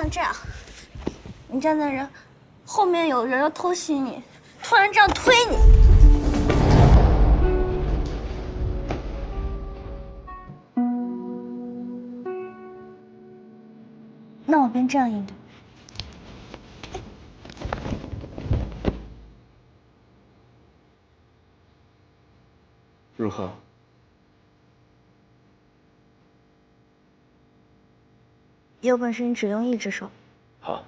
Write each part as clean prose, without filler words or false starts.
像这样，你站在这，后面有人要偷袭你，突然这样推你。那我便这样应对。如何？有本事你只用一只手。好。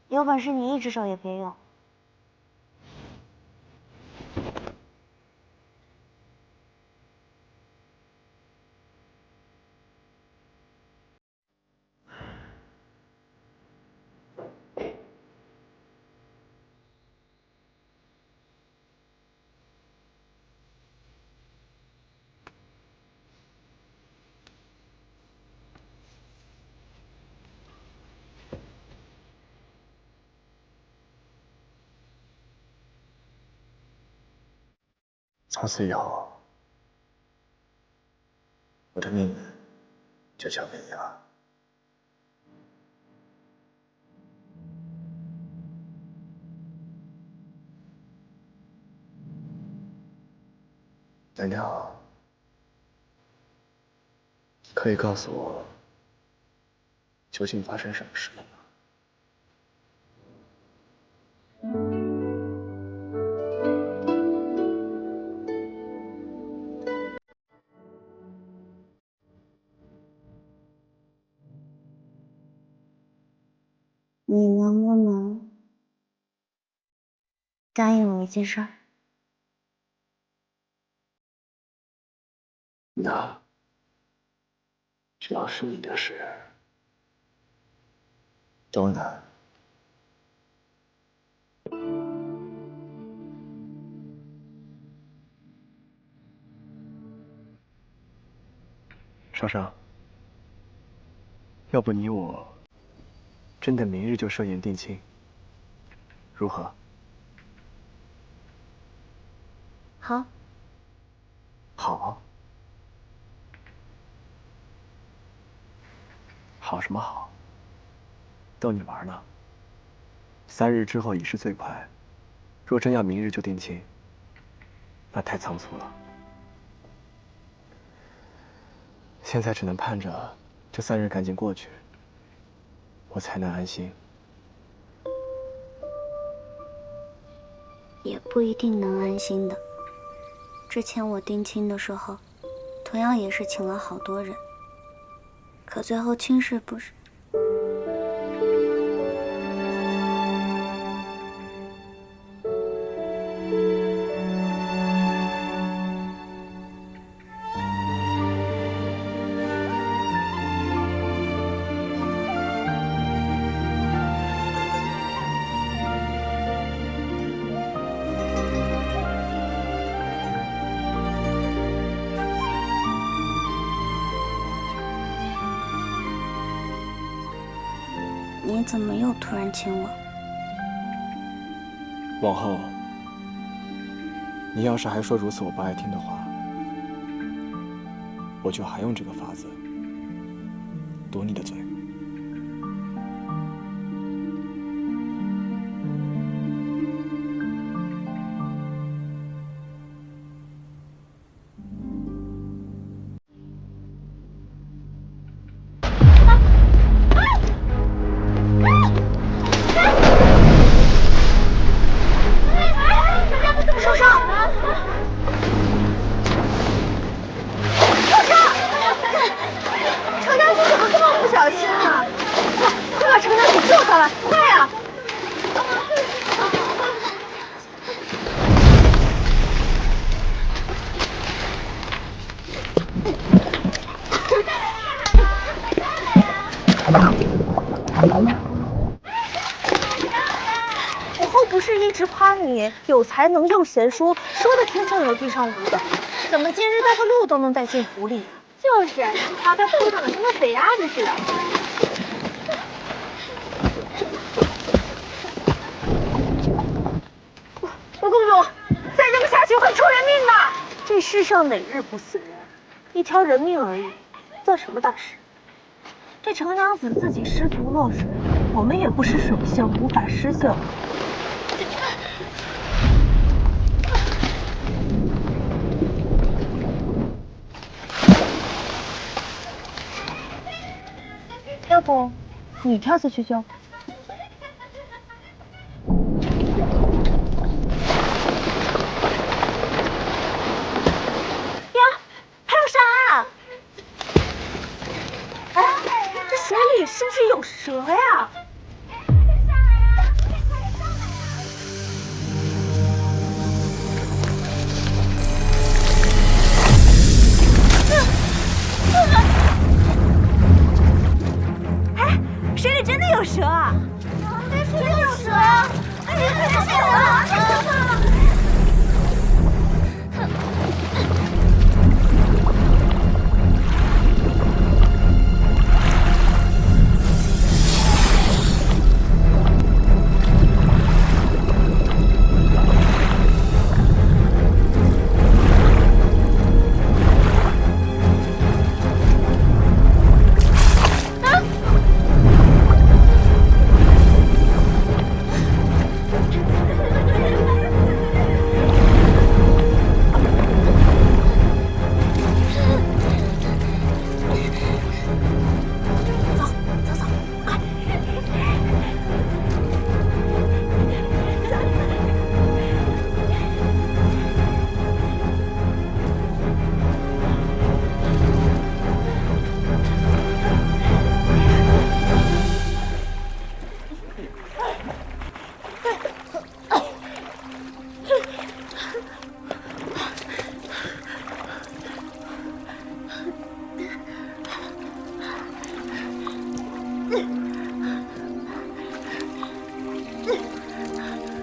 有本事你一只手也别用。从此以后，我的命运就交给你了。南条，可以告诉我，究竟发生什么事了吗？你能不能答应我一件事儿？那只要是你的事，都难。少少，要不你我真的明日就设宴定亲，如何？好。好。好什么好？逗你玩呢。3日之后已是最快，若真要明日就定亲，那太仓促了。现在只能盼着这3日赶紧过去，我才能安心。也不一定能安心的。之前我定亲的时候，同样也是请了好多人，可最后亲事不是。你怎么又突然亲我？往后，你要是还说如此我不爱听的话，我就还用这个法子堵你的嘴。母后不是一直夸你有才能又贤淑，说的天上有地上无的，怎么今日带个鹿都能带进府里？就是，把他扑腾的跟个肥鸭子似的。公主，再这么下去会出人命的。这世上哪日不死人？一条人命而已，算什么大事？这程娘子自己失足落水，我们也不识水性，无法施救。要不你跳下去救？呀，还有啥啊？哎，这水里是不是有蛇呀？水里真的有蛇啊！那水里有蛇啊！哎呀，快点下来啊！太可怕了！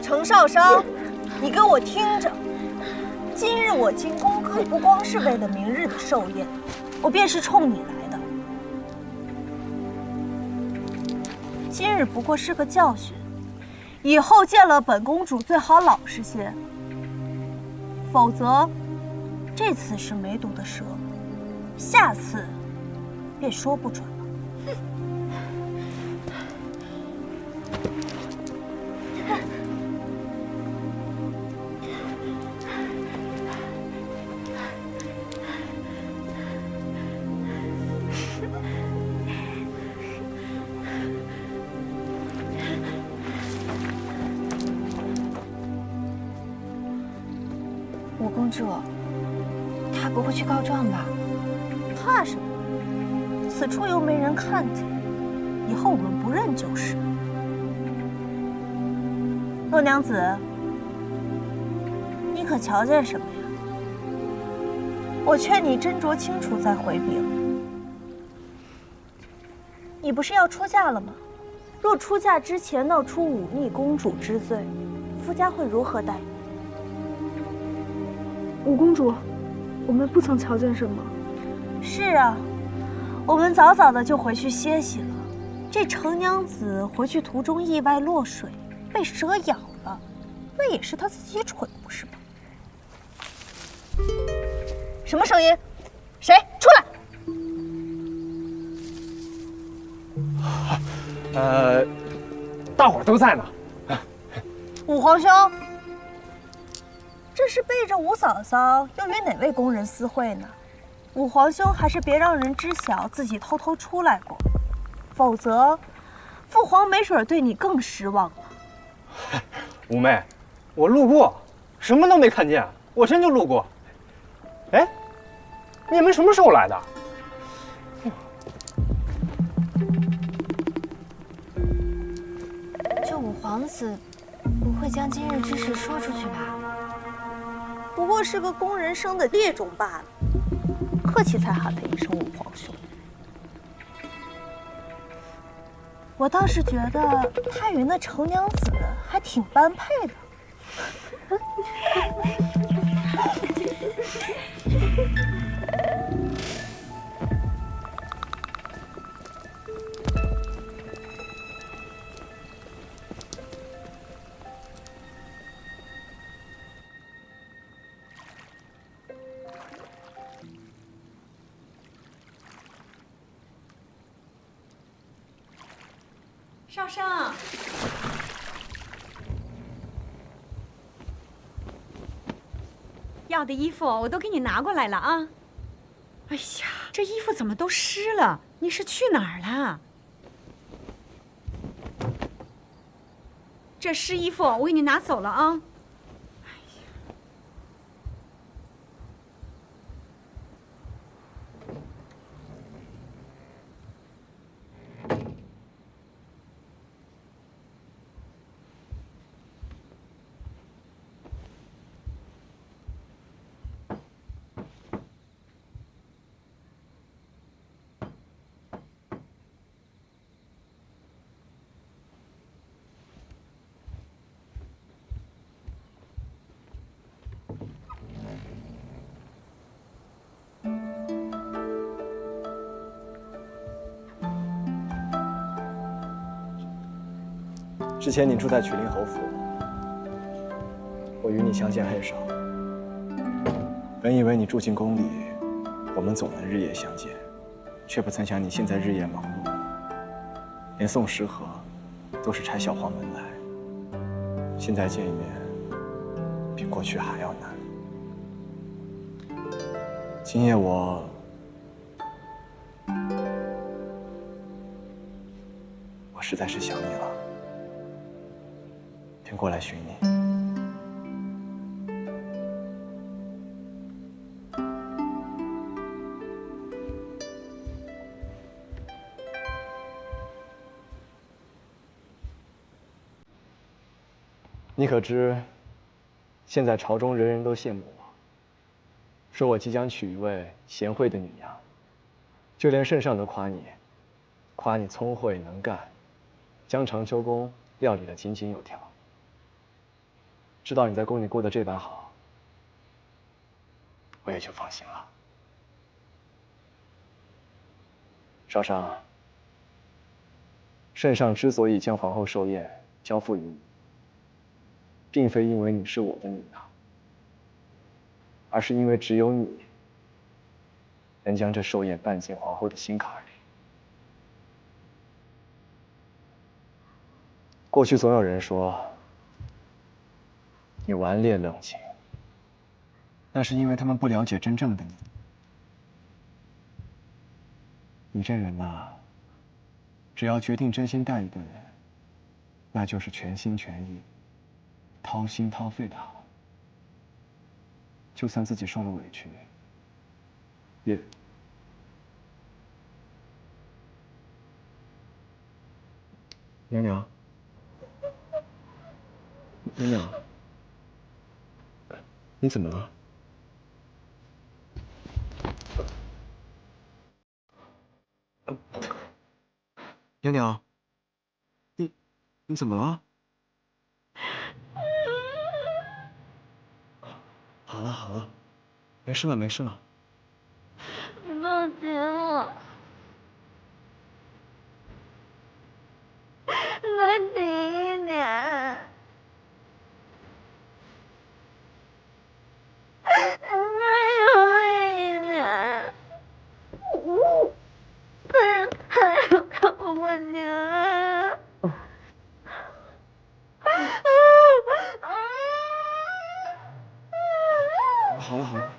程少商，你给我听着，今日我进宫可不光是为了明日的寿宴，我便是冲你来的。今日不过是个教训，以后见了本公主最好老实些，否则这次是没毒的蛇，下次便说不准了。五公主，她不会去告状吧？怕什么？此处又没人看见，以后我们不认就是。洛娘子，你可瞧见什么呀？我劝你斟酌清楚再回禀。你不是要出嫁了吗？若出嫁之前闹出忤逆公主之罪，夫家会如何待你？五公主，我们不曾瞧见什么。是啊，我们早早的就回去歇息了。这程娘子回去途中意外落水，被蛇咬了，那也是她自己蠢，不是吗？什么声音？谁出来？大伙儿都在呢。五皇兄，这是背着五嫂嫂又与哪位宫人私会呢？五皇兄还是别让人知晓自己偷偷出来过，否则父皇没准对你更失望了。五妹，我路过，什么都没看见，我真就路过。哎，你们什么时候来的？这五皇子不会将今日之事说出去吧？不过是个宫人生的劣种罢了，客气才喊他一声五皇兄。我倒是觉得他与那程娘子还挺般配的。少生，要的衣服我都给你拿过来了啊。哎呀，这衣服怎么都湿了？你是去哪儿了？这湿衣服我给你拿走了啊。之前你住在曲陵侯府，我与你相见恨少。本以为你住进宫里，我们总能日夜相见，却不曾想你现在日夜忙碌，连送食盒都是拆小黄门来。现在见一面，比过去还要难。今夜我实在是想你了。 便过来寻你。你可知，现在朝中人人都羡慕我，说我即将娶一位贤惠的女娘，就连圣上都夸你聪慧能干，将长秋宫料理得井井有条。 知道你在宫里过得这般好，我也就放心了。少商，圣上之所以将皇后寿宴交付于你，并非因为你是我的女儿，而是因为只有你能将这寿宴办进皇后的心坎里。过去总有人说。 你顽劣冷情，那是因为他们不了解真正的你。你这人呐，只要决定真心待一个人，那就是全心全意、掏心掏肺的好。就算自己受了委屈，也……娘娘，娘娘。 你怎么了，娘娘？你怎么了？好了好了，没事了没事了。你放心我，再停一点。 好了好了。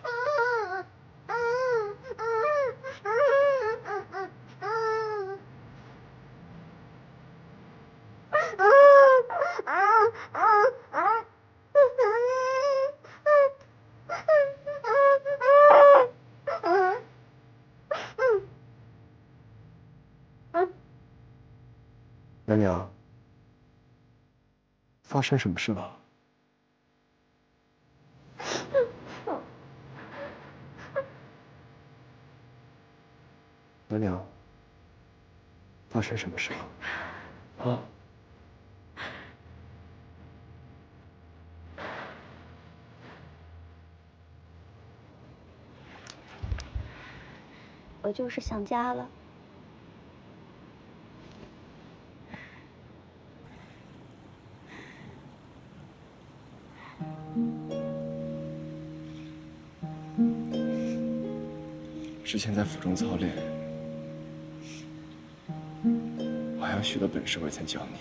娘娘，发生什么事了？娘娘，发生什么事了？啊？我就是想家了。 之前在府中操练，我还还有许多本事我才教你。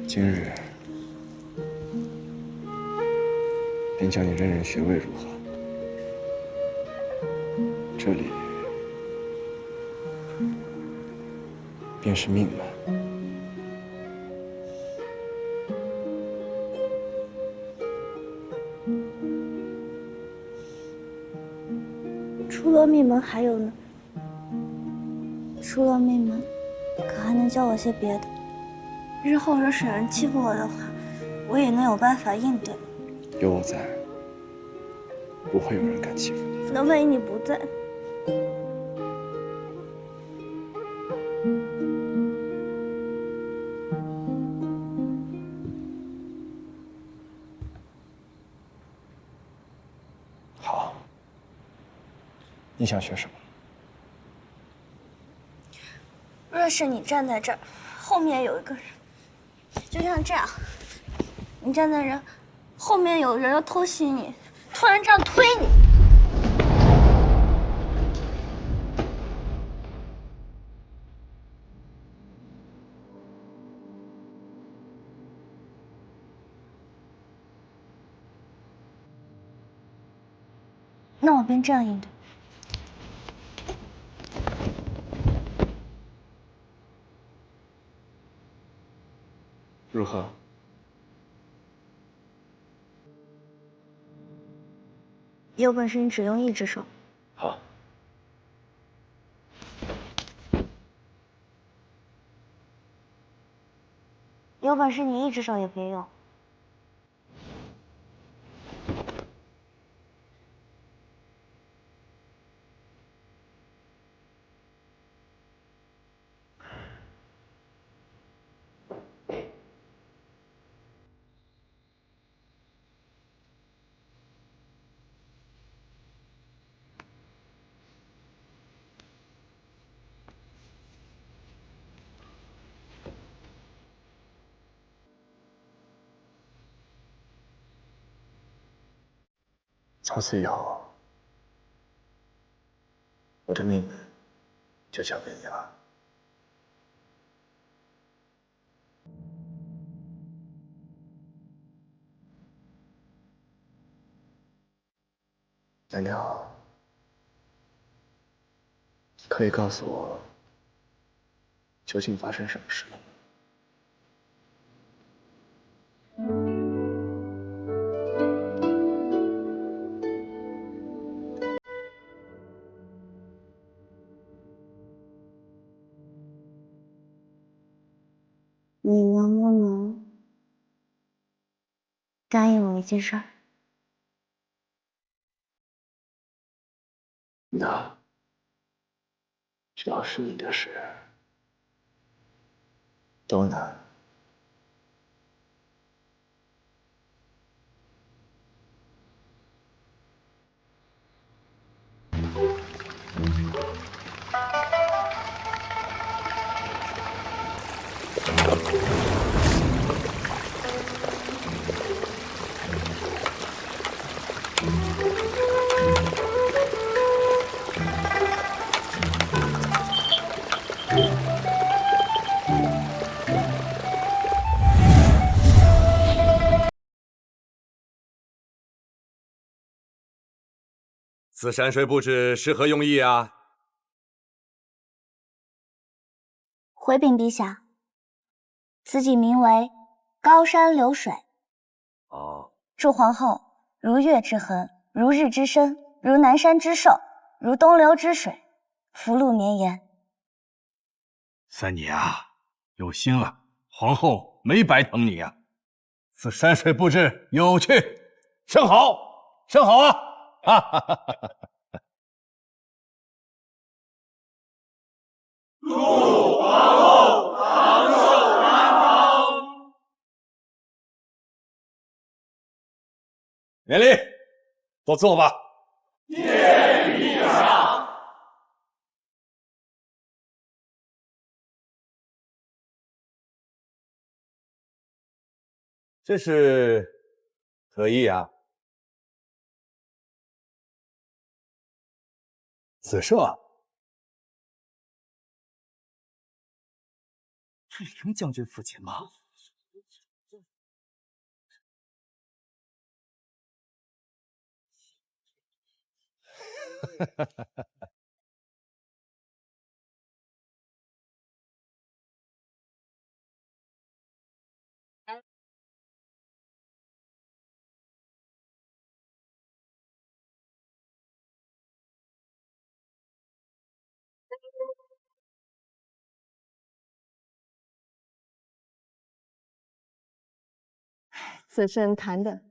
今日便教你认认穴位如何？这里便是命门。除了命门还有呢？除了命门，可还能教我些别的？日后若沈人欺负我的话，我也能有办法应对。有我在，不会有人敢欺负你。那万一你不在？好，你想学什么？若是你站在这儿，后面有一个人，就像这样，你站在这儿，后面有人要偷袭你，突然这样推你。那我便这样应对。如何？有本事你只用一只手。好。有本事你一只手也别用。从此以后，我的命门就交给你了。南条，可以告诉我，究竟发生什么事了吗？你能不能答应我一件事儿？那只要是你的事，都难。此山水布置是何用意啊？回禀陛下，此景名为高山流水。哦，祝皇后如月之恒，如日之升，如南山之寿，如东流之水，福禄绵延。三姐啊，有心了，皇后没白疼你啊。此山水布置有趣，甚好，甚好啊！哈哈哈哈哈！祝皇后长寿安康。免礼，都坐吧。谢陛下。这是何意啊？此设是凌将军父亲吗？此生谈的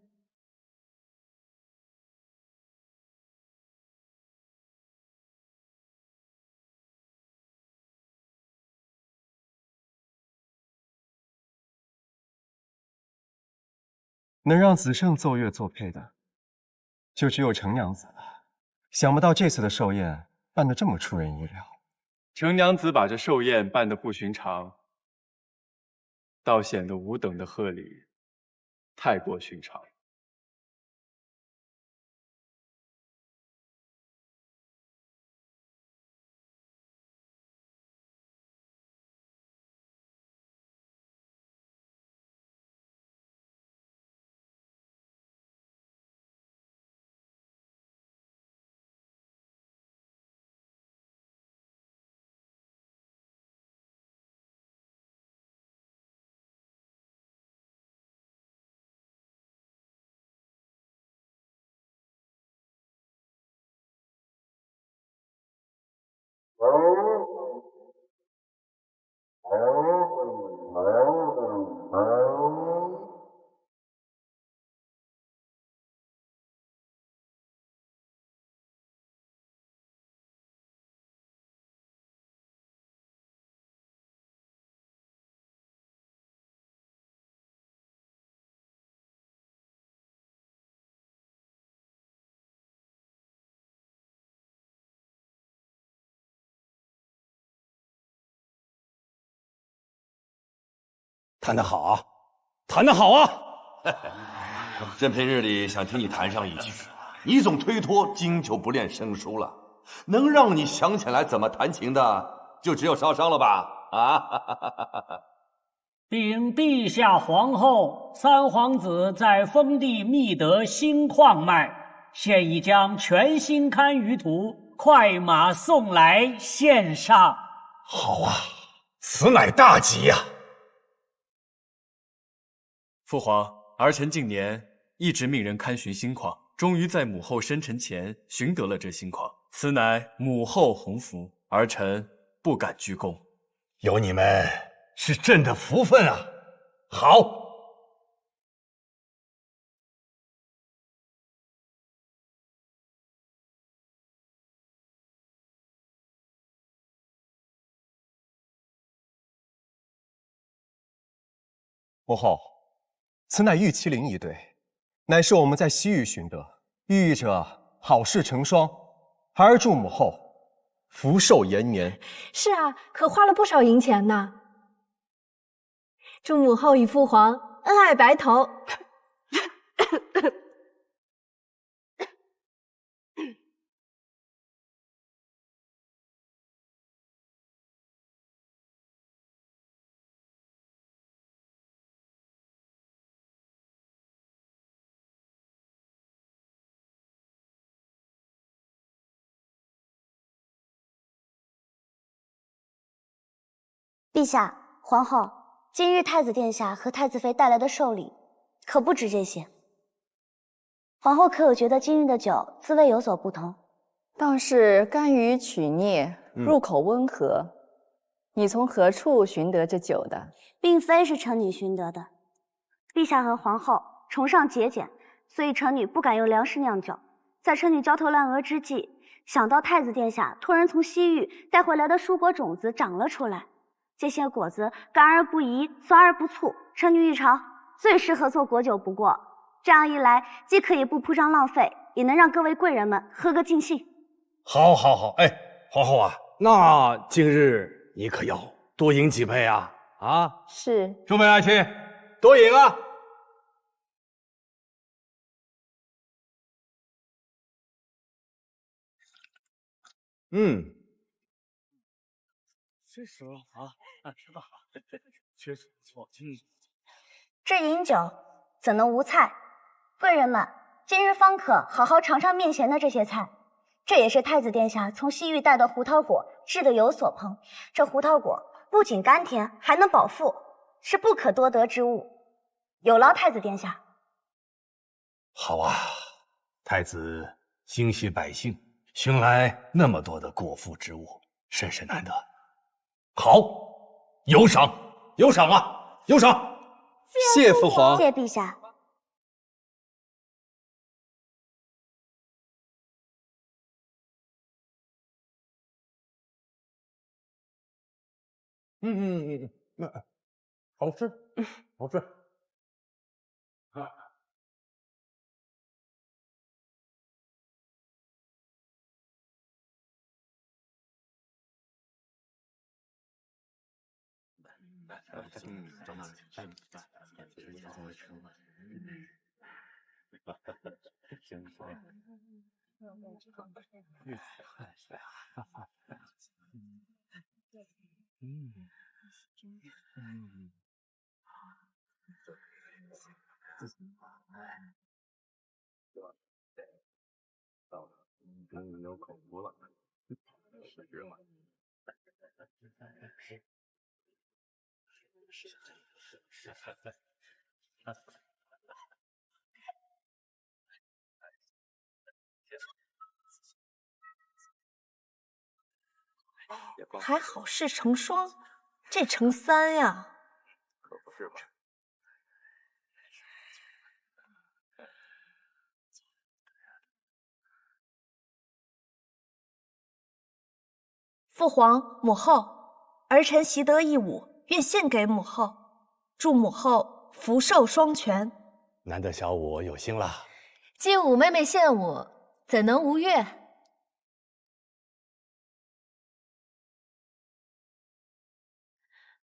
能让子胜奏乐作配的，就只有程娘子了。想不到这次的寿宴办得这么出人意料。程娘子把这寿宴办得不寻常，倒显得吾等的贺礼太过寻常。弹得好，弹得好啊！任平日里想听你弹上一曲，你总推脱，经久不练生疏了。能让你想起来怎么弹琴的，就只有少商了吧？啊！禀陛下皇后，三皇子在封地觅得新矿脉，现已将全新堪舆图快马送来献上。好啊，此乃大吉呀！父皇，儿臣近年一直命人勘寻新矿，终于在母后生辰前寻得了这新矿，此乃母后洪福，儿臣不敢居功。有你们是朕的福分啊！好。母后，此乃玉麒麟一对，乃是我们在西域寻得，寓意着好事成双，儿祝母后福寿延年。是啊，可花了不少银钱呢。祝母后与父皇恩爱白头。陛下、皇后，今日太子殿下和太子妃带来的寿礼，可不止这些。皇后可有觉得今日的酒滋味有所不同？倒是甘于取啮，入口温和。你从何处寻得这酒的？并非是臣女寻得的。陛下和皇后崇尚节俭，所以臣女不敢用粮食酿酒。在臣女焦头烂额之际，想到太子殿下突然从西域带回来的蔬果种子长了出来。这些果子干而不宜，酸而不醋，臣女一尝，最适合做果酒不过。这样一来，既可以不铺张浪费，也能让各位贵人们喝个尽兴。好，好，好！哎，皇后啊，那今日你可要多饮几杯啊！啊，是。诸位爱卿，多饮啊！这时候啊，吃吧，确实不错。这饮酒怎能无菜？贵人们，今日方可好好尝尝面前的这些菜。这也是太子殿下从西域带的胡桃果制的有所烹。这胡桃果不仅甘甜，还能饱腹，是不可多得之物。有劳太子殿下。好啊，太子心系百姓，寻来那么多的果腹之物，甚是难得。好，有赏，有赏啊，有赏！谢父皇，谢陛下。好吃，好吃。有口福了，是吗？还好事成双，这成三呀！可不是吧？父皇、母后，儿臣习得一舞，愿献给母后，祝母后福寿双全。难得小五有心了。既五妹妹献舞，怎能无乐？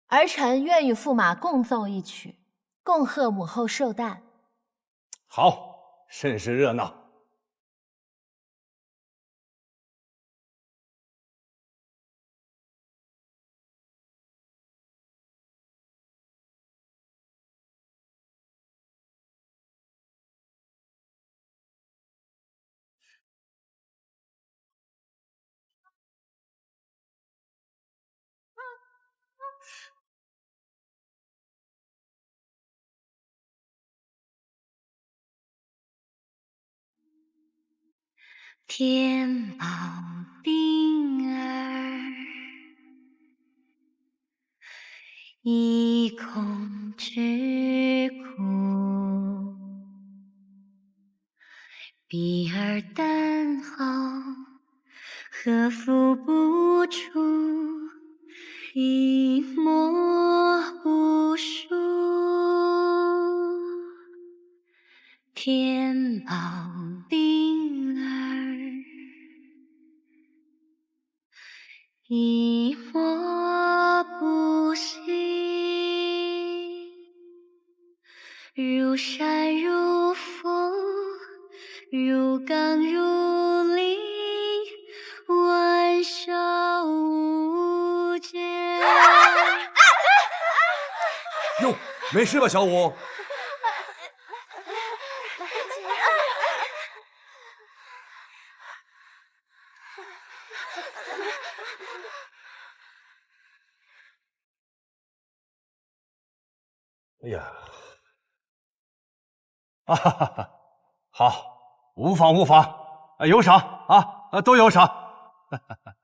儿臣愿与驸马共奏一曲，恭贺母后寿诞。好，甚是热闹。天宝丁儿，一空之苦，比尔丹后，何复不出？一墨不书，天宝丁儿，一墨不行，如山如峰，如刚如砾，万寿无间。哟，没事吧，小五？哎呀，哈哈哈！好，无妨无妨，有赏啊，都有赏。哈哈哈。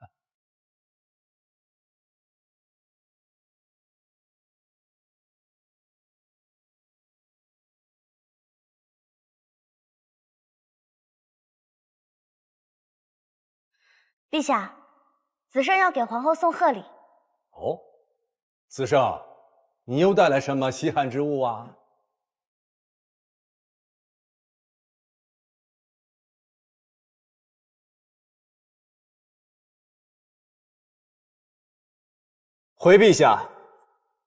陛下，子胜要给皇后送贺礼。哦，子胜，你又带来什么稀罕之物啊？回陛下，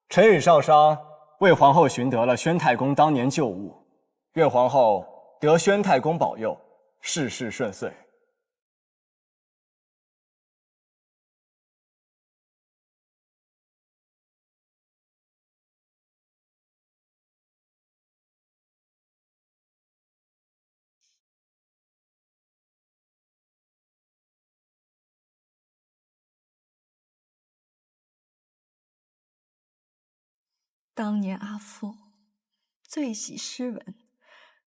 臣与上商为皇后寻得了宣太公当年旧物，愿皇后得宣太公保佑，事事顺遂。当年阿父最喜诗文，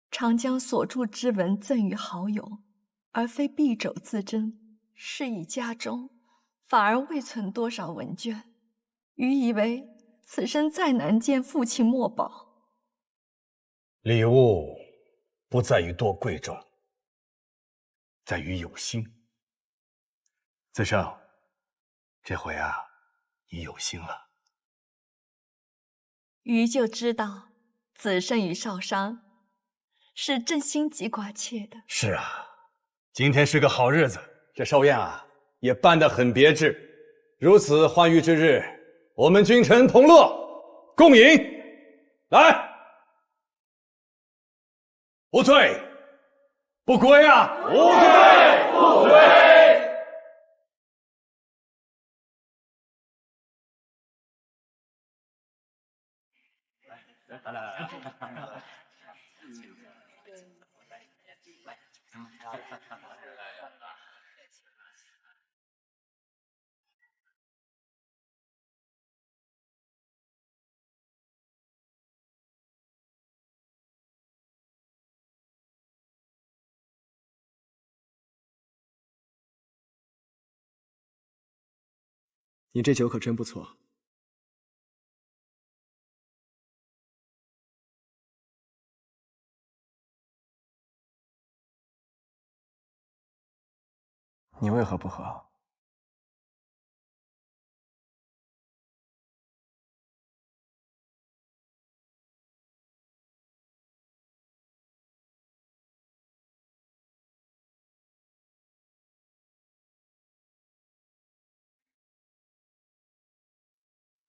常将所著之文赠与好友，而非敝帚自珍，是以家中反而未存多少文卷。余以为此生再难见父亲墨宝。礼物不在于多贵重，在于有心。子胜，这回啊，你有心了。余就知道子胜与少商是真心极寡切的。是啊，今天是个好日子，这寿宴啊也办得很别致。如此欢愉之日，我们君臣同乐，共饮。来，不醉不归啊！不醉不归。你这酒可真不错。你为何不喝？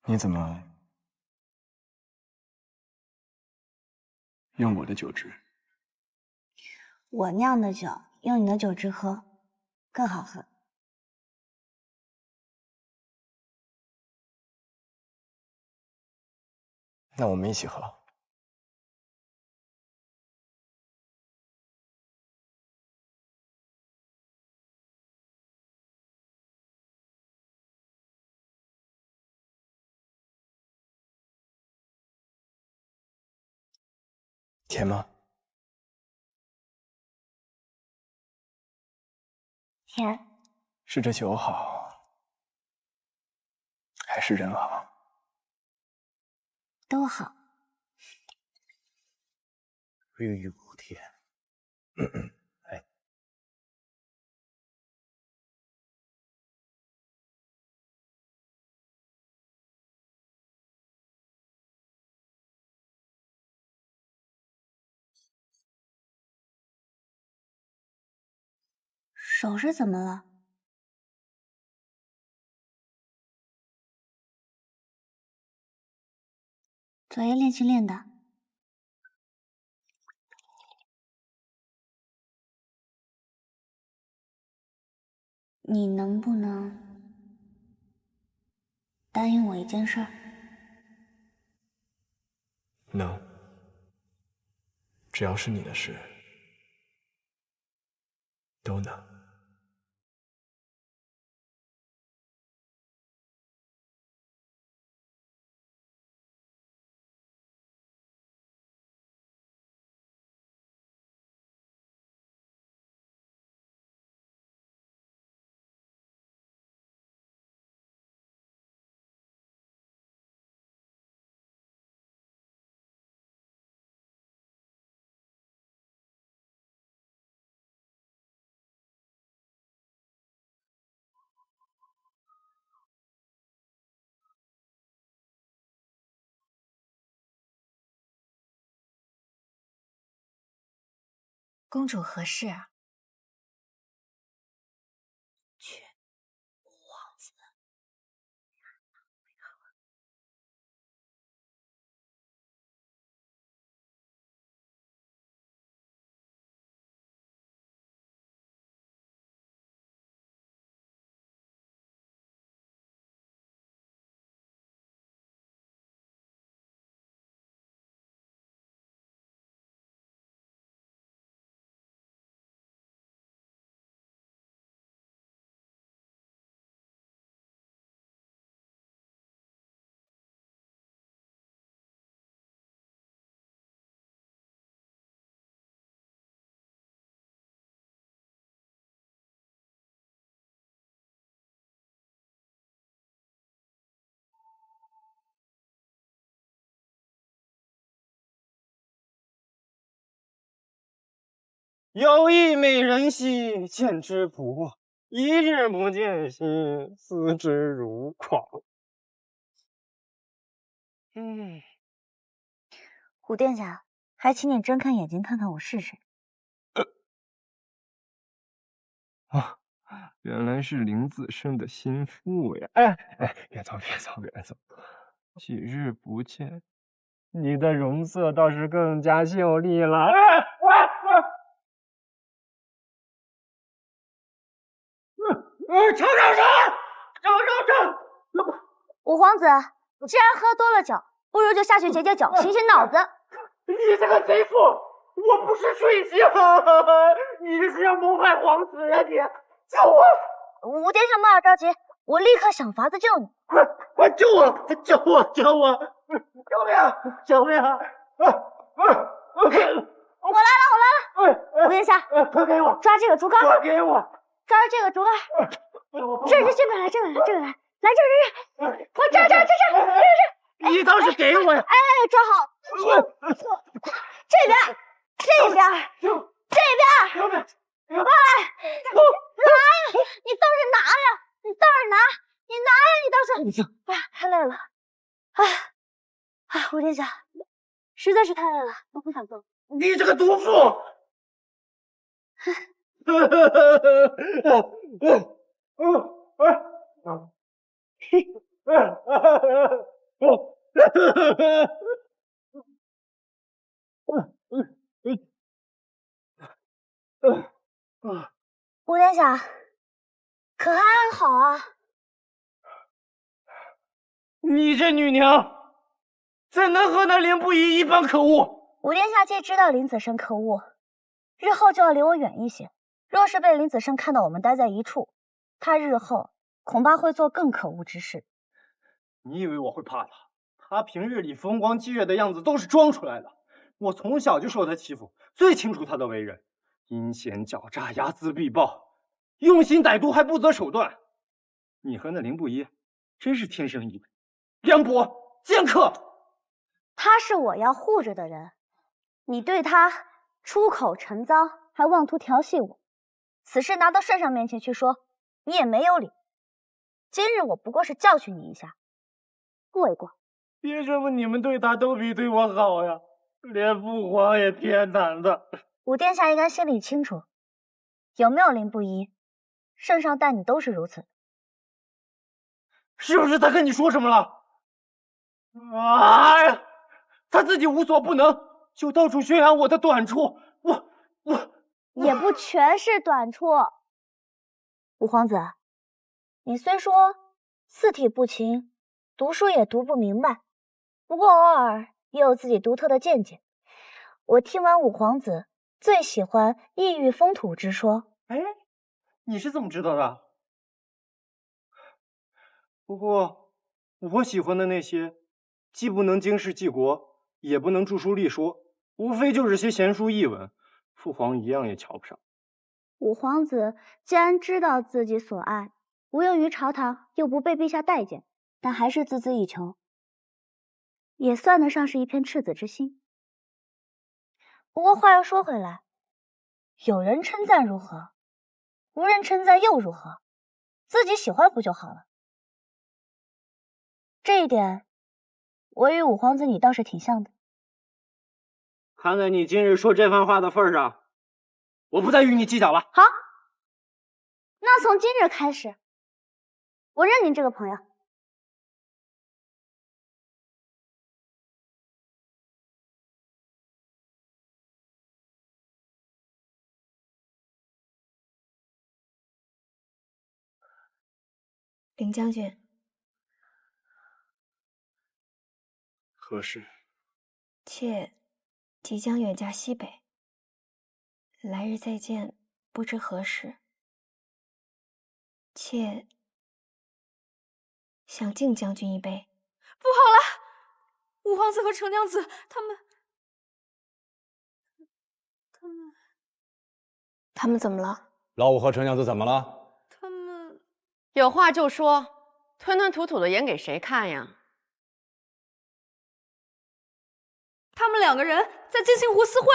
你怎么用我的酒汁？我酿的酒用你的酒汁喝，更好喝。那我们一起喝。甜吗？甜。是这酒好，还是人好？都好。哎呦天！哎，手是怎么了？昨夜练习练的。你能不能答应我一件事儿？能，只要是你的事，都能。公主何事啊？有意美人兮，见之不忘；一日不见兮，思之如狂。虎殿下，还请你睁开眼睛看看我是谁。原来是林子胜的心腹呀！别走！几日不见，你的容色倒是更加秀丽了。五皇子，既然喝多了酒，不如就下去解解酒，醒醒脑子。你这个贼妇！我不是睡醒，你这是要谋害皇子呀！你救我！五殿下莫要着急，我立刻想法子救你。快救我！救我！救命！我来了！五殿下，快给我！抓这个竹竿！快给我！抓着这个竹竿！这边来！来这！我这！你倒是给我呀！抓好！这边！你倒是拿呀！你倒是！太累了！五殿下，实在是太累了，我不想动。你这个毒妇！五殿下，可还安好啊？你这女娘，怎能和那凌不疑一般可恶？五殿下既知道林子胜可恶，日后就要离我远一些。若是被林子胜看到我们待在一处，他日后恐怕会做更可恶之事。你以为我会怕他？他平日里风光激越的样子都是装出来的。我从小就受他欺负，最清楚他的为人，阴险狡诈，睚眦必报，用心歹毒，还不择手段。你和那凌不疑真是天生一对，梁博剑客。他是我要护着的人，你对他出口成脏，还妄图调戏我，此事拿到圣上面前去说，你也没有理。今日我不过是教训你一下，不为过。凭什么你们对他都比对我好呀？连父皇也偏袒他。五殿下应该心里清楚，有没有凌不疑，圣上待你都是如此。是不是他跟你说什么了？哎呀，他自己无所不能，就到处宣扬我的短处。我也不全是短处。五皇子，你虽说四体不勤，读书也读不明白，不过偶尔也有自己独特的见解。我听闻五皇子最喜欢异域风土之说。你是怎么知道的？不过我喜欢的那些，既不能经世济国，也不能著书立说，无非就是些闲书异文，父皇一样也瞧不上。五皇子既然知道自己所爱，无用于朝堂，又不被陛下待见，但还是孜孜以求，也算得上是一片赤子之心。不过话又说回来，有人称赞如何，无人称赞又如何？自己喜欢不就好了？这一点，我与五皇子你倒是挺像的。看在你今日说这番话的份上，我不再与你计较了。好，那从今日开始，我认您这个朋友。林将军，何事？妾即将远嫁西北，来日再见，不知何时。妾想敬将军一杯。不好了，五皇子和程娘子他们怎么了？老五和程娘子怎么了？有话就说，吞吞吐吐的演给谁看呀？他们两个人在金星湖私会。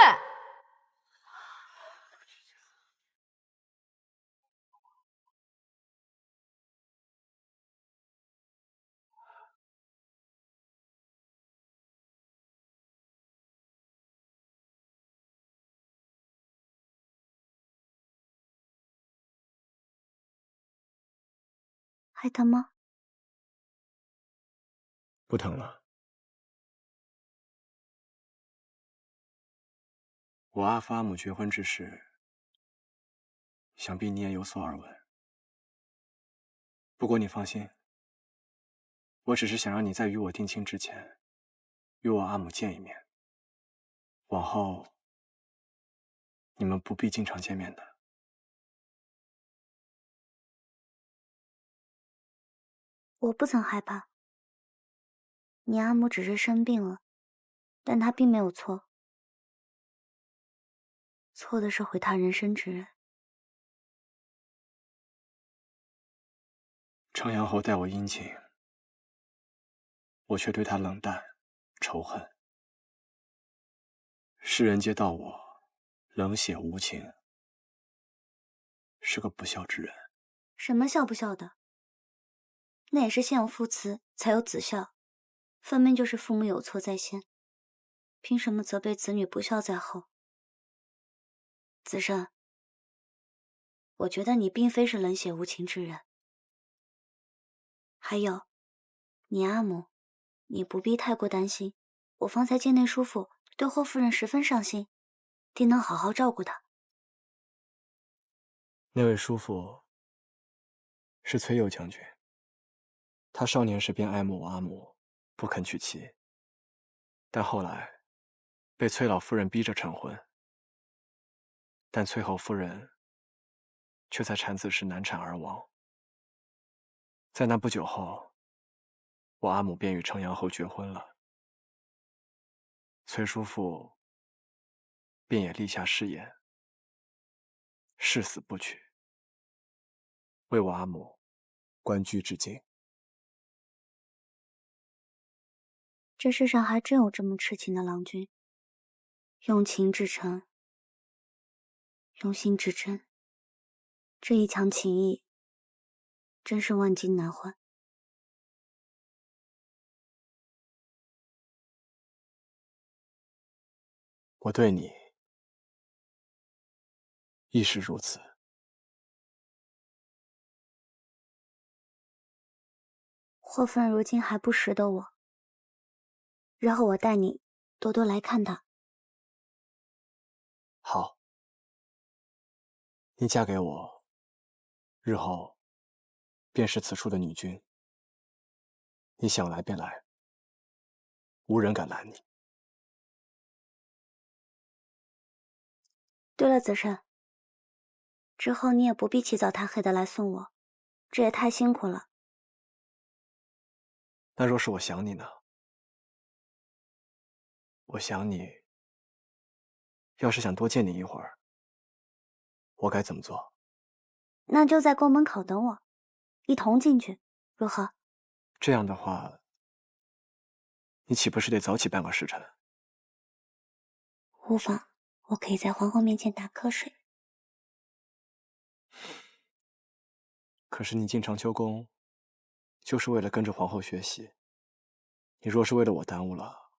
还疼吗？不疼了。我阿父阿母结婚之事，想必你也有所耳闻。不过你放心，我只是想让你在与我定亲之前，与我阿母见一面。往后，你们不必经常见面的。我不曾害怕。你阿母只是生病了，但她并没有错。错的是毁她人生之人。程阳侯待我殷勤，我却对他冷淡仇恨。世人皆道我冷血无情，是个不孝之人。什么孝不孝的？那也是先有父慈，才有子孝，分明就是父母有错在先，凭什么责备子女不孝在后？子慎，我觉得你并非是冷血无情之人。还有，你阿母，你不必太过担心。我方才见那叔父对后夫人十分上心，定能好好照顾她。那位叔父是崔佑将军，他少年时便爱慕我阿母，不肯娶妻，但后来被崔老夫人逼着成婚，但崔侯夫人却在产子时难产而亡。在那不久后，我阿母便与程阳侯绝婚了。崔叔父便也立下誓言，誓死不娶，为我阿母关雎至今。这世上还真有这么痴情的郎君，用情至诚，用心至真，这一腔情谊真是万金难换。我对你亦是如此。霍夫人如今还不识得我，日后我带你多多来看她。好，你嫁给我，日后便是此处的女君，你想来便来，无人敢拦你。对了，子慎，之后你也不必起早贪黑的来送我，这也太辛苦了。那若是我想你呢？我想你，要是想多见你一会儿，我该怎么做？那就在宫门口等我，一同进去，如何？这样的话，你岂不是得早起半个时辰？无妨，我可以在皇后面前打瞌睡。可是你进长秋宫，就是为了跟着皇后学习。你若是为了我耽误了，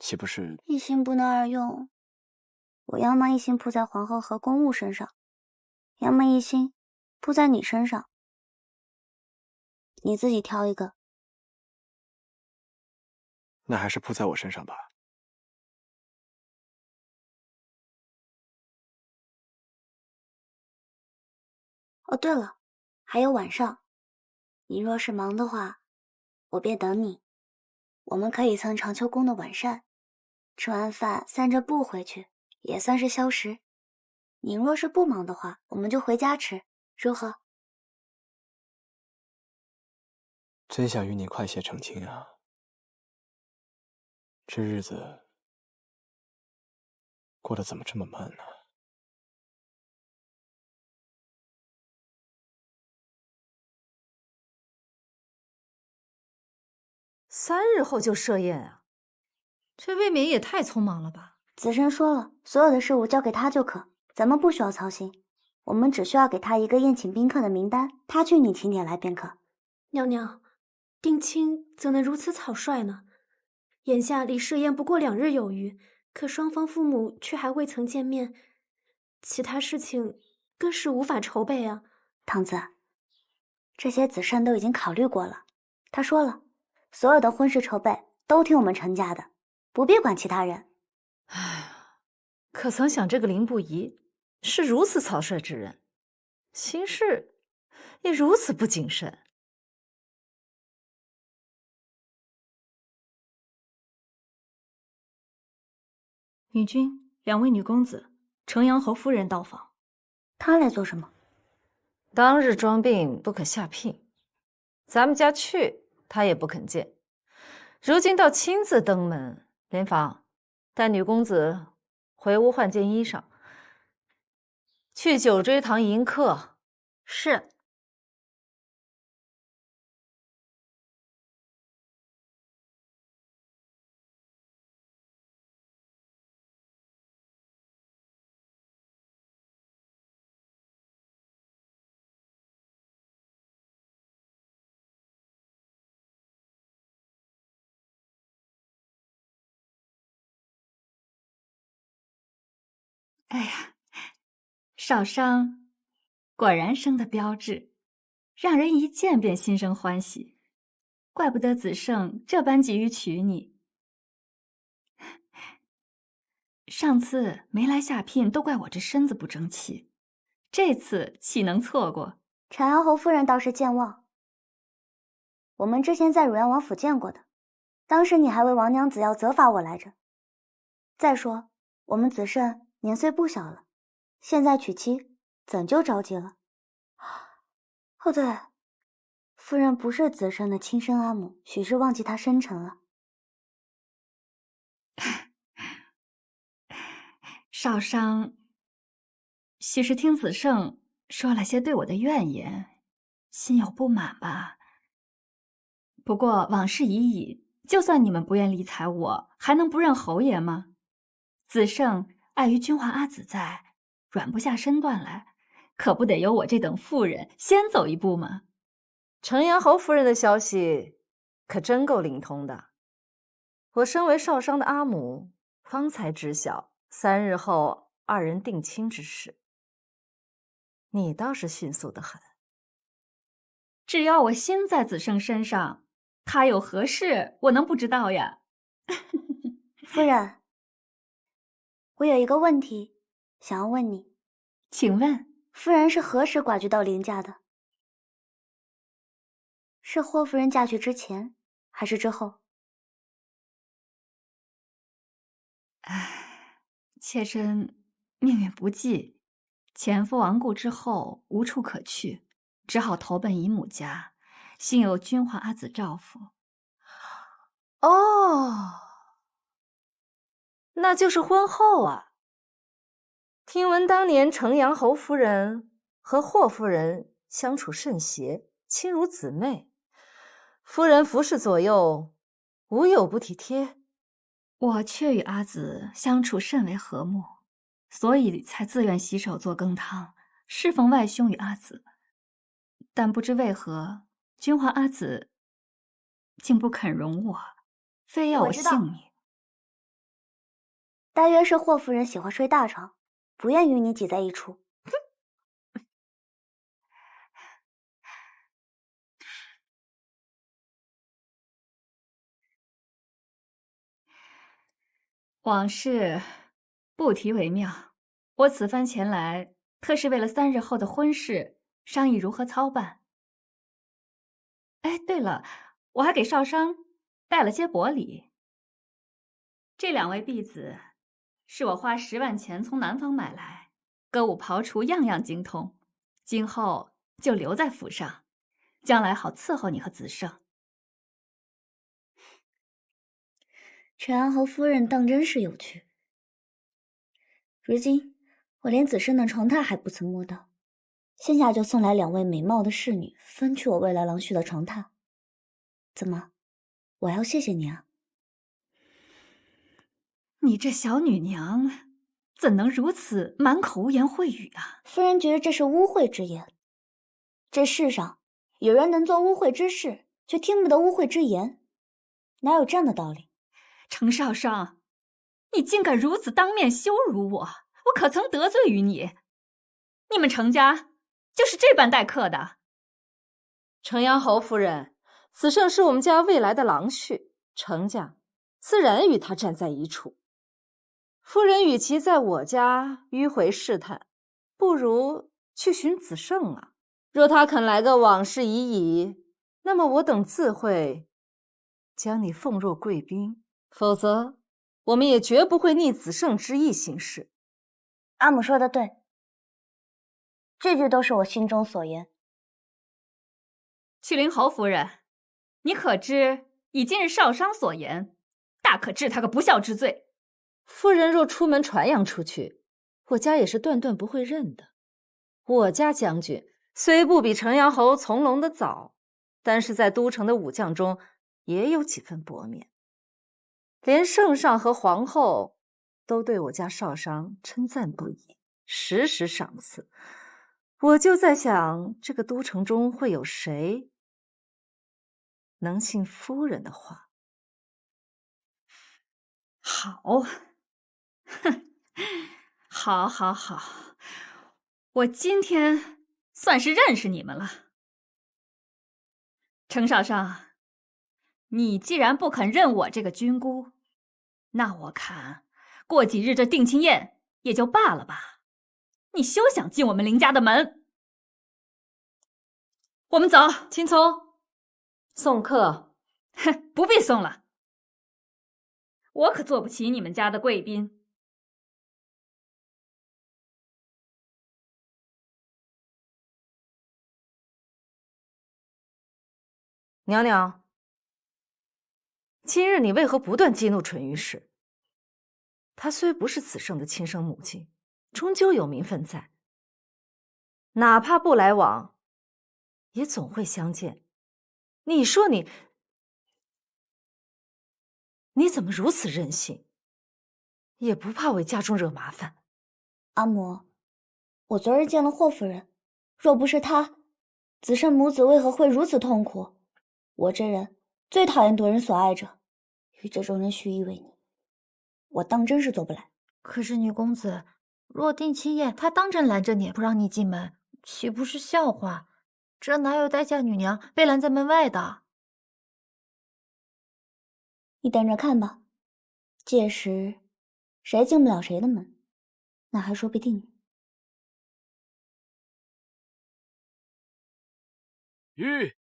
岂不是……一心不能二用，我要么一心扑在皇后和公务身上，要么一心扑在你身上。你自己挑一个。那还是扑在我身上吧。哦，对了，还有晚上，你若是忙的话，我便等你。我们可以蹭长秋宫的晚膳，吃完饭散着步回去，也算是消食。你若是不忙的话，我们就回家吃，如何？真想与你快些成亲啊！这日子过得怎么这么慢呢？3日后就设宴啊，这未免也太匆忙了吧？子申说了，所有的事务交给他就可，咱们不需要操心。我们只需要给他一个宴请宾客的名单，他去你请点来便可。娘娘，定亲怎能如此草率呢？眼下离设宴不过2日有余，可双方父母却还未曾见面，其他事情更是无法筹备啊。堂子，这些子慎都已经考虑过了。他说了，所有的婚事筹备都听我们陈家的，不必管其他人。可曾想这个林不疑是如此草率之人，行事也如此不谨慎。女君，2位女公子，城阳侯夫人到访。她来做什么？当日装病不可下聘，咱们家去她也不肯见，如今倒亲自登门。莲芳，带女公子回屋换件衣裳，去九追堂迎客。是。哎呀，少商果然生得标致，让人一见便心生欢喜，怪不得子胜这般急于娶你。上次没来下聘，都怪我这身子不争气，这次岂能错过？陈阳侯夫人倒是健忘，我们之前在汝阳王府见过的，当时你还为王娘子要责罚我来着。再说我们子慎年岁不小了，现在娶妻怎就着急了？哦对，夫人不是子慎的亲生阿母，许是忘记她生辰了。少商许是听子胜说了些对我的怨言，心有不满吧。不过往事已矣，就算你们不愿理睬我，还能不认侯爷吗？子胜碍于君华阿紫在，软不下身段来，可不得由我这等妇人先走一步吗？城阳侯夫人的消息可真够灵通的，我身为少商的阿母，方才知晓3日后2人定亲之事。你倒是迅速得很。只要我心在子胜身上，他有何事我能不知道呀？夫人，我有一个问题想要问你。请问夫人是何时寡居到林家的？是霍夫人嫁去之前还是之后？妾身命运不济，前夫亡故之后无处可去，只好投奔姨母家，幸有君华阿紫照拂。哦，那就是婚后啊。听闻当年城阳侯夫人和霍夫人相处甚协，亲如姊妹，夫人服侍左右，无有不体贴。我却与阿紫相处甚为和睦，所以才自愿洗手做羹汤，侍奉外兄与阿紫。但不知为何，君华阿紫竟不肯容我，非要我性命。大约是霍夫人喜欢睡大床，不愿与你挤在一处。往事不提为妙。我此番前来，特是为了3日后的婚事商议如何操办。哎，对了，我还给少商带了些薄礼。这2位婢子是我花10万钱从南方买来，歌舞刨除样样精通，今后就留在府上，将来好伺候你和子胜。陈安侯夫人当真是有趣。如今我连子胜的床榻还不曾摸到，现下就送来2位美貌的侍女，分去我未来郎婿的床榻。怎么，我要谢谢你啊？你这小女娘怎能如此满口污言秽语啊？夫人觉得这是污秽之言。这世上有人能做污秽之事，却听不得污秽之言，哪有这样的道理？程少商，你竟敢如此当面羞辱我，我可曾得罪于你？你们程家就是这般待客的？程阳侯夫人，子胜是我们家未来的郎婿，程家自然与他站在一处。夫人与其在我家迂回试探，不如去寻子胜啊。若他肯来个往事已矣，那么我等自会将你奉若贵宾，否则我们也绝不会逆子胜之意行事。阿母说的对，句句都是我心中所言。去灵侯夫人，你可知以今日少商所言，大可治他个不孝之罪。夫人若出门传扬出去，我家也是断断不会认的。我家将军虽不比程阳侯从龙的早，但是在都城的武将中也有几分薄面。连圣上和皇后都对我家少商称赞不已，时时赏赐。我就在想，这个都城中会有谁能信夫人的话？好，哼，好，好，好，我今天算是认识你们了。程少商，你既然不肯认我这个军姑，那我看过几日这定亲宴也就罢了吧。你休想进我们林家的门。我们走。青葱，送客。哼，不必送了，我可做不起你们家的贵宾。娘娘，今日你为何不断激怒淳于氏？她虽不是子胜的亲生母亲，终究有名分在，哪怕不来往，也总会相见。你说你怎么如此任性，也不怕为家中惹麻烦？阿母，我昨日见了霍夫人，若不是她，子胜母子为何会如此痛苦？我这人最讨厌夺人所爱者，与这种人虚以委蛇，我当真是做不来。可是女公子，若定亲宴他当真拦着你不让你进门，岂不是笑话？这哪有待嫁女娘被拦在门外的？你等着看吧，届时谁进不了谁的门，那还说不定呢。玉，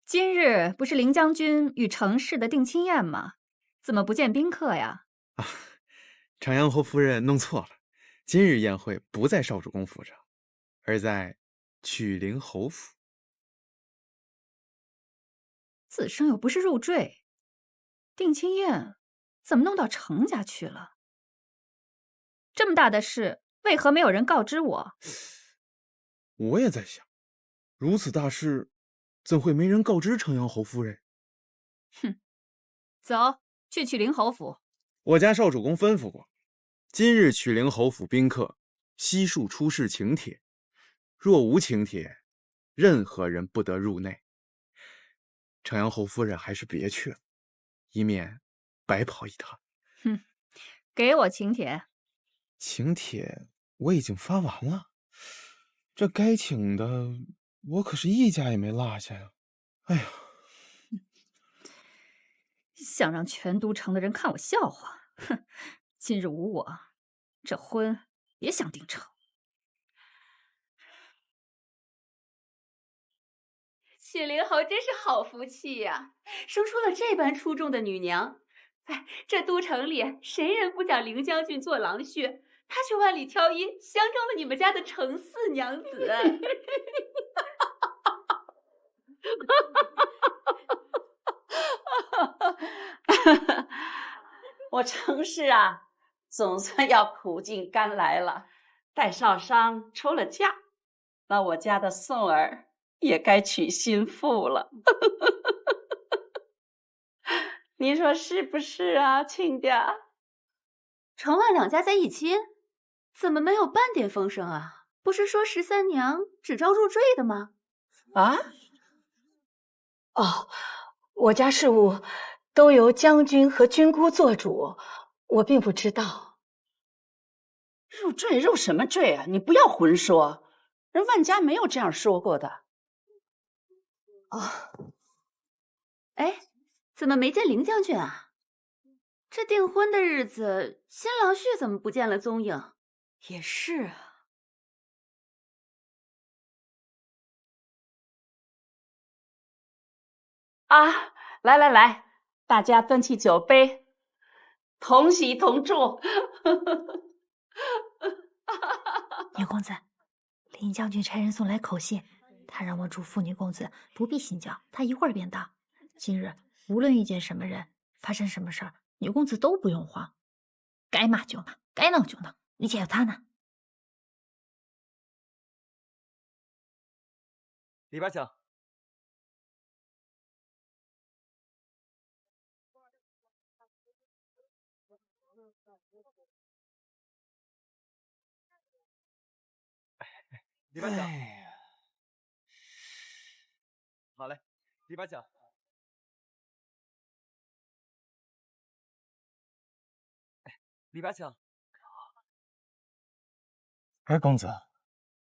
今日不是林将军与程氏的定亲宴吗？怎么不见宾客呀？啊，长阳侯夫人弄错了，今日宴会不在少主公府上，而在曲灵侯府。子胜又不是入赘，定亲宴怎么弄到程家去了？这么大的事，为何没有人告知我？我也在想，如此大事，怎会没人告知程阳侯夫人？哼，走去曲灵侯府。我家少主公吩咐过，今日曲灵侯府宾客悉数出示请帖，若无请帖，任何人不得入内。程阳侯夫人还是别去了，以免白跑一趟。哼，给我请帖。请帖我已经发完了，这该请的我可是一家也没落下呀。哎呀，想让全都城的人看我笑话，哼！今日无我，这婚别想定成。雪灵侯真是好福气呀，生出了这般出众的女娘。在这都城里，谁人不讲凌将军做郎婿？他却万里挑一，相中了你们家的程四娘子。我程氏啊，总算要苦尽甘来了。待少商出了嫁，那我家的宋儿也该娶新妇了。你说是不是啊，亲家？程万两家在一亲，怎么没有半点风声啊？不是说13娘只招入赘的吗？啊？哦，我家事务都由将军和军姑做主，我并不知道。入赘入什么赘啊？你不要混说，人万家没有这样说过的。哎，怎么没见凌将军啊？这订婚的日子，新郎婿怎么不见了踪影？也是啊。啊，来来来，大家端起酒杯，同喜同祝。女公子，林将军差人送来口信，他让我嘱咐女公子不必心焦，他一会儿便到。今日无论遇见什么人，发生什么事儿，女公子都不用慌，该骂就骂，该闹就闹，一切有他呢。里边请。里边请。好嘞，里边请。里边请。哎，公子，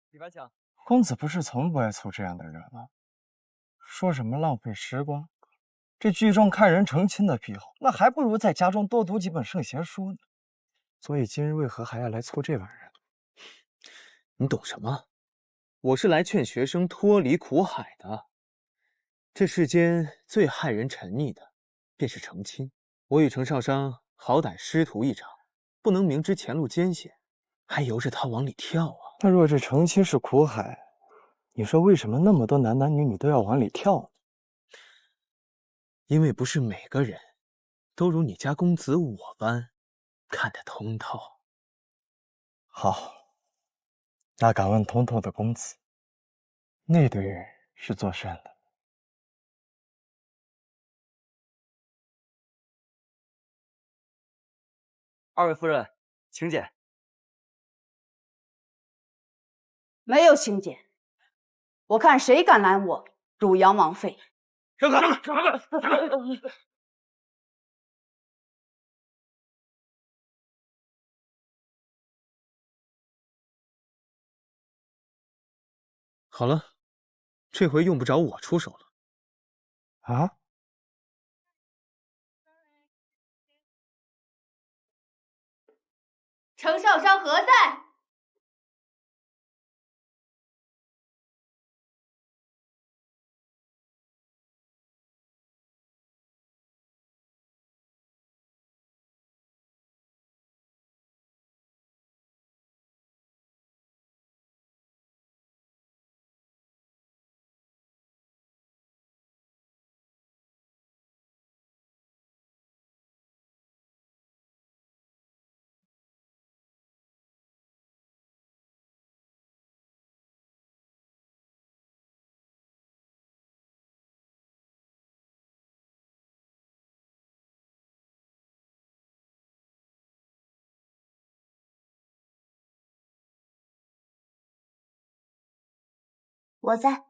里边请。公子不是从不爱凑这样的热闹，说什么浪费时光，这聚众看人成亲的癖好，那还不如在家中多读几本圣贤书呢。所以今日为何还要来凑这玩意儿？你懂什么？我是来劝学生脱离苦海的。这世间最害人沉溺的，便是成亲。我与程少商好歹师徒一场，不能明知前路艰险，还由着他往里跳啊！那若这成亲是苦海，你说为什么那么多男男女女都要往里跳呢？因为不是每个人都如你家公子我般看得通透。好，那敢问通透的公子，那对人是做甚的？二位夫人，请柬。没有请柬，我看谁敢拦我汝阳王妃。让开！好了，这回用不着我出手了。啊？程少商何在？我在。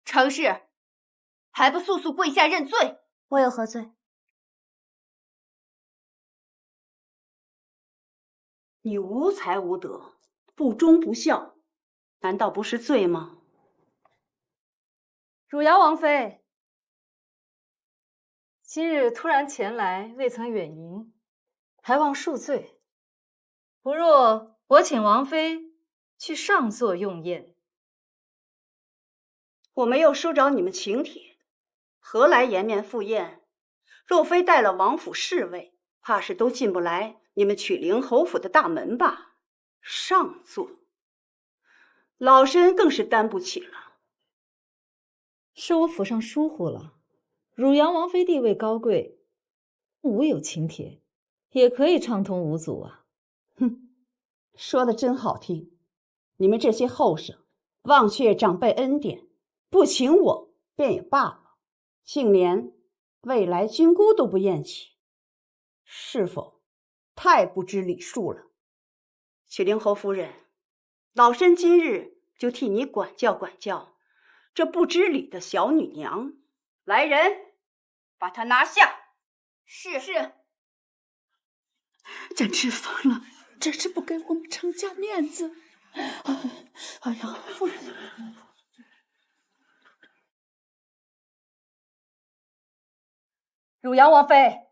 程氏，还不速速跪下认罪！我有何罪？你无才无德，不忠不孝，难道不是罪吗？汝阳王妃，今日突然前来，未曾远迎，还望恕罪。不若我请王妃去上座用宴。我没有收着你们请帖，何来颜面赴宴？若非带了王府侍卫，怕是都进不来你们曲陵侯府的大门吧？上座，老身更是担不起了。是我府上疏忽了，汝阳王妃地位高贵，无有请帖，也可以畅通无阻啊。哼，说的真好听。你们这些后生，忘却长辈恩典，不请我便也罢了，竟连未来军姑都不厌弃，是否太不知礼数了？曲陵侯夫人，老身今日就替你管教管教这不知礼的小女娘。来人，把她拿下。是。朕吃疯了，这是不给我们程家面子。哎呀，夫人，汝阳王妃，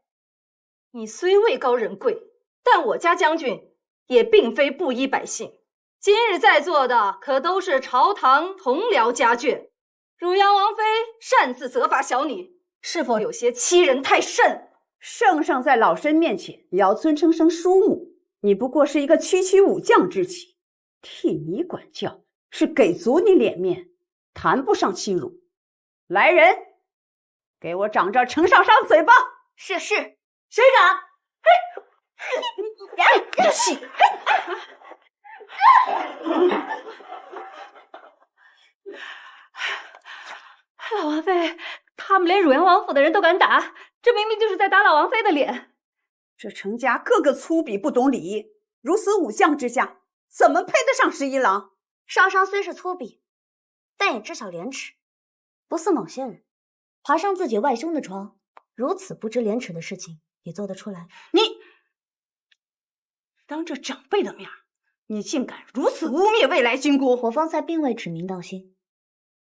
你虽位高人贵，但我家将军也并非布衣百姓。今日在座的可都是朝堂同僚家眷，汝阳王妃擅自责罚小女，是否有些欺人太甚？圣上在老身面前也要尊称声叔母，你不过是一个区区武将之妻，替你管教是给足你脸面，谈不上欺辱。来人，给我掌着程少商嘴巴！是。谁掌？嘿，气！老王妃，他们连汝阳王府的人都敢打，这明明就是在打老王妃的脸。这程家个个粗鄙不懂礼，如此武将之下，怎么配得上11郎？少商虽是粗鄙，但也知晓廉耻，不似某些人爬上自己外兄的床，如此不知廉耻的事情也做得出来。你当着长辈的面，你竟敢如此污蔑未来军姑！我方才并未指名道姓，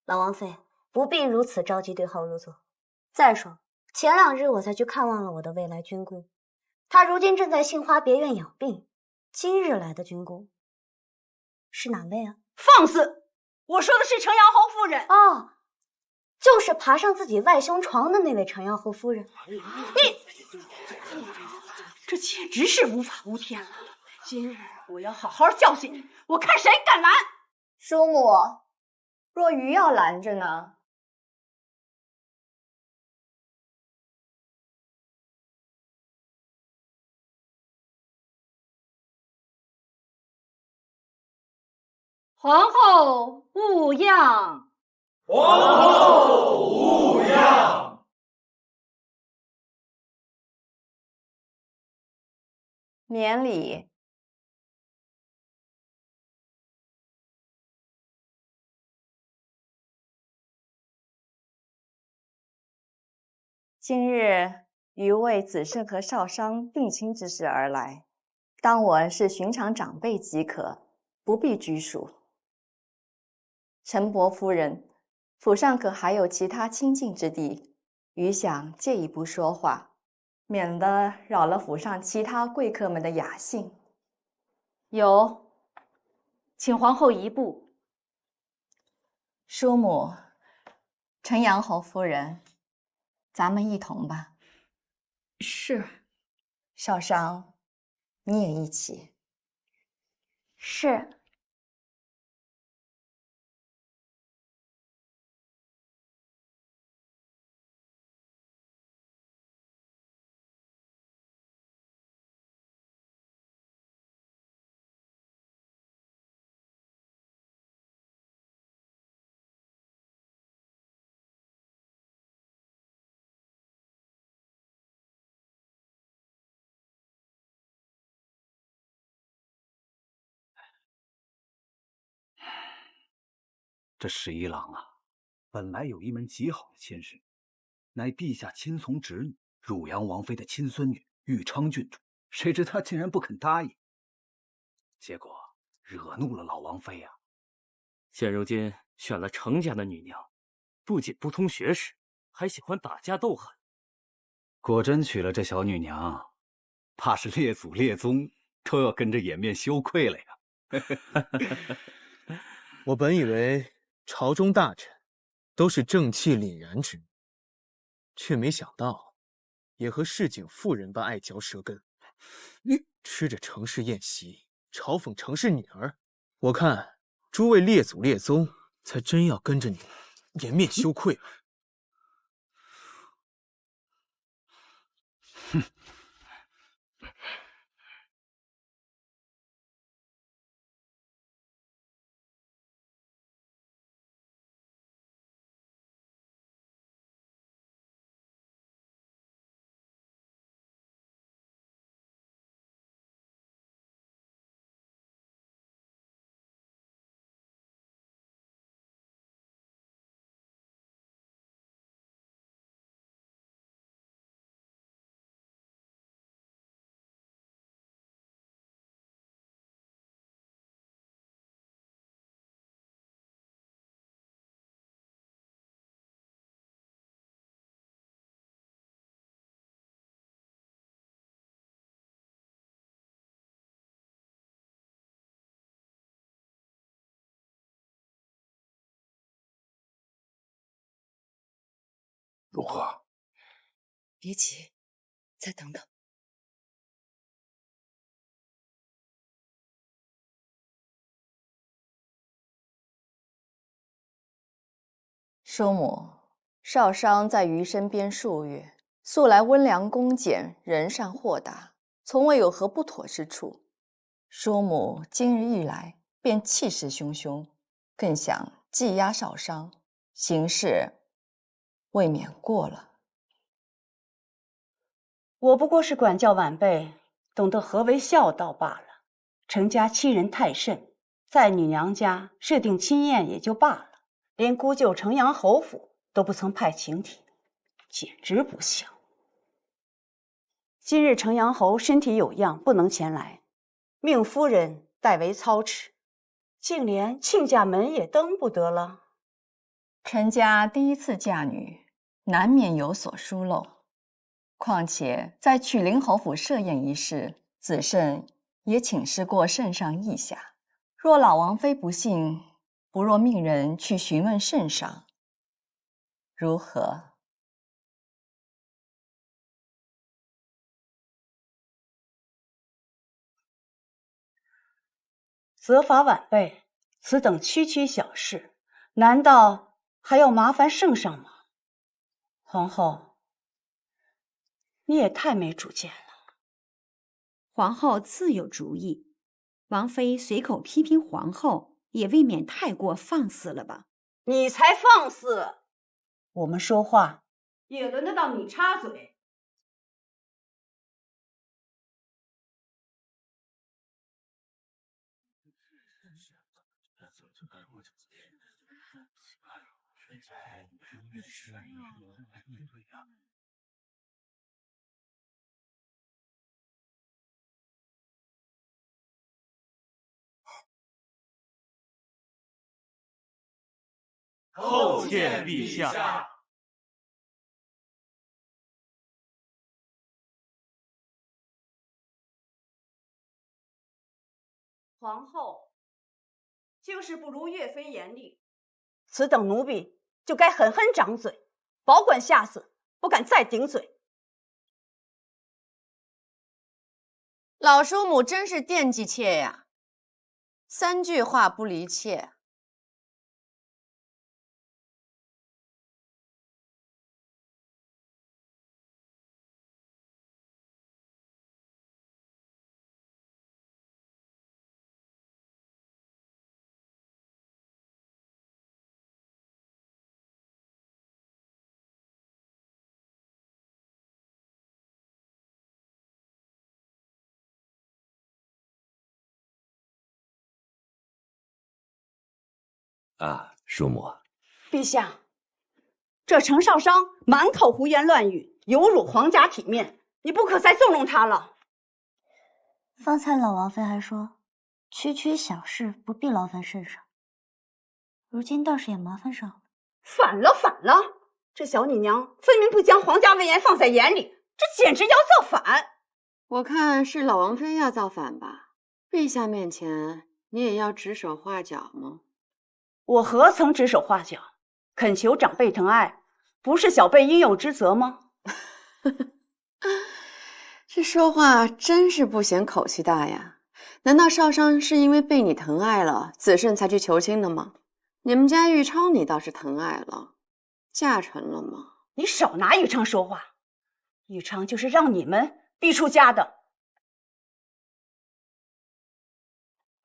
老王妃不必如此着急对号入座。再说，前2日我才去看望了我的未来军姑，她如今正在杏花别院养病。今日来的军姑是哪位啊？放肆！我说的是程阳侯夫人。哦，就是爬上自己外兄床的那位程阳侯夫人。你，这简直是无法无天了！今日我要好好教训你，我看谁敢拦！叔母，若愚要拦着呢？皇后勿恙！皇后勿恙！免礼。今日余为子胜和少商定亲之事而来，当我是寻常长辈即可，不必拘束。陈伯夫人，府上可还有其他亲近之地？余想借一步说话，免得扰了府上其他贵客们的雅兴。有，请皇后移步。叔母，陈阳侯夫人，咱们一同吧。是。少商，你也一起。是。这11郎啊，本来有一门极好的亲事，乃陛下亲从侄女汝阳王妃的亲孙女玉昌郡主，谁知他竟然不肯答应，结果惹怒了老王妃啊！现如今选了程家的女娘，不仅不通学识，还喜欢打架斗狠。果真娶了这小女娘，怕是列祖列宗都要跟着掩面羞愧了呀！我本以为朝中大臣都是正气凛然之人，却没想到也和市井妇人般爱嚼舌根。你吃着程氏宴席，嘲讽程氏女儿，我看诸位列祖列宗才真要跟着你颜面羞愧了。哼！如何？别急，再等等。叔母，少商在余身边数月，素来温良恭俭，仁善豁达，从未有何不妥之处。叔母今日一来，便气势汹汹，更想技压少商，行事未免过了。我不过是管教晚辈，懂得何为孝道罢了。程家欺人太甚，在你娘家设定亲宴也就罢了，连姑舅城阳侯府都不曾派请帖，简直不孝。今日城阳侯身体有恙，不能前来，命夫人代为操持，竟连亲家门也登不得了。陈家第一次嫁女，难免有所疏漏。况且在曲灵侯府设宴一事，子慎也请示过圣上意下，若老王妃不信，不若命人去询问圣上，如何？责罚晚辈，此等区区小事，难道还要麻烦圣上吗？皇后，你也太没主见了。皇后自有主意，王妃随口批评皇后，也未免太过放肆了吧？你才放肆！我们说话也轮得到你插嘴。叩见陛下。皇后就是不如岳飞严厉，此等奴婢就该狠狠掌嘴，保管下次不敢再顶嘴。老叔母真是惦记妾呀，三句话不离妾。啊，叔母，陛下，这程少商满口胡言乱语，有辱皇家体面，你不可再纵容他了。方才老王妃还说，区区小事不必劳烦圣上，如今倒是也麻烦上了。反了，反了！这小女娘分明不将皇家威严放在眼里，这简直要造反！我看是老王妃要造反吧？陛下面前你也要指手画脚吗？我何曾指手画脚？恳求长辈疼爱，不是小辈应有之责吗？这说话真是不嫌口气大呀！难道少商是因为被你疼爱了，子慎才去求亲的吗？你们家玉昌你倒是疼爱了，嫁成了吗？你少拿玉昌说话，玉昌就是让你们逼出家的。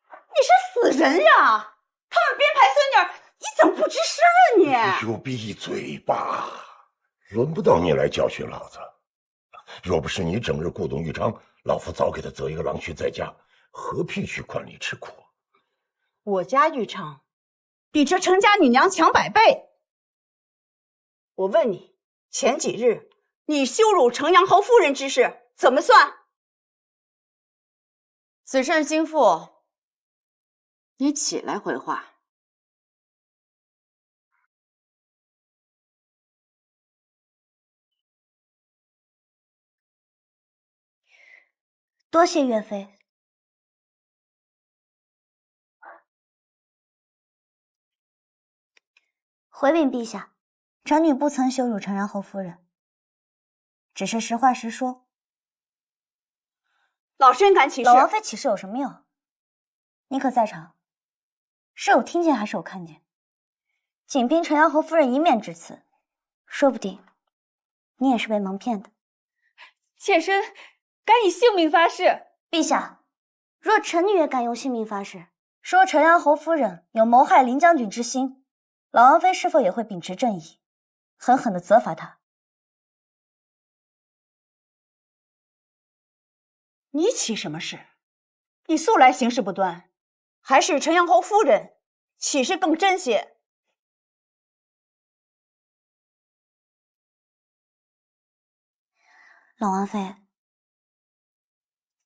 你是死人呀！他们编排孙女，你怎么不吱声啊你？你就闭嘴吧，轮不到你来教训老子。若不是你整日顾董玉昌，老夫早给他择一个郎婿在家，何必去宽里吃苦？我家玉昌比这程家女娘强百倍。我问你，前几日你羞辱程阳侯夫人之事怎么算？子慎心腹，你起来回话。多谢岳飞。回禀陛下，臣女不曾羞辱陈然侯夫人，只是实话实说。老身敢起誓。老王妃起誓有什么用？你可在场？是有听见还是有看见？仅凭陈阳侯夫人一面之词，说不定你也是被蒙骗的。妾身敢以性命发誓。陛下，若臣女也敢用性命发誓，说陈阳侯夫人有谋害林将军之心，老王妃是否也会秉持正义，狠狠地责罚她？你起什么誓？你素来行事不端，还是陈阳侯夫人起誓更真些？老王妃，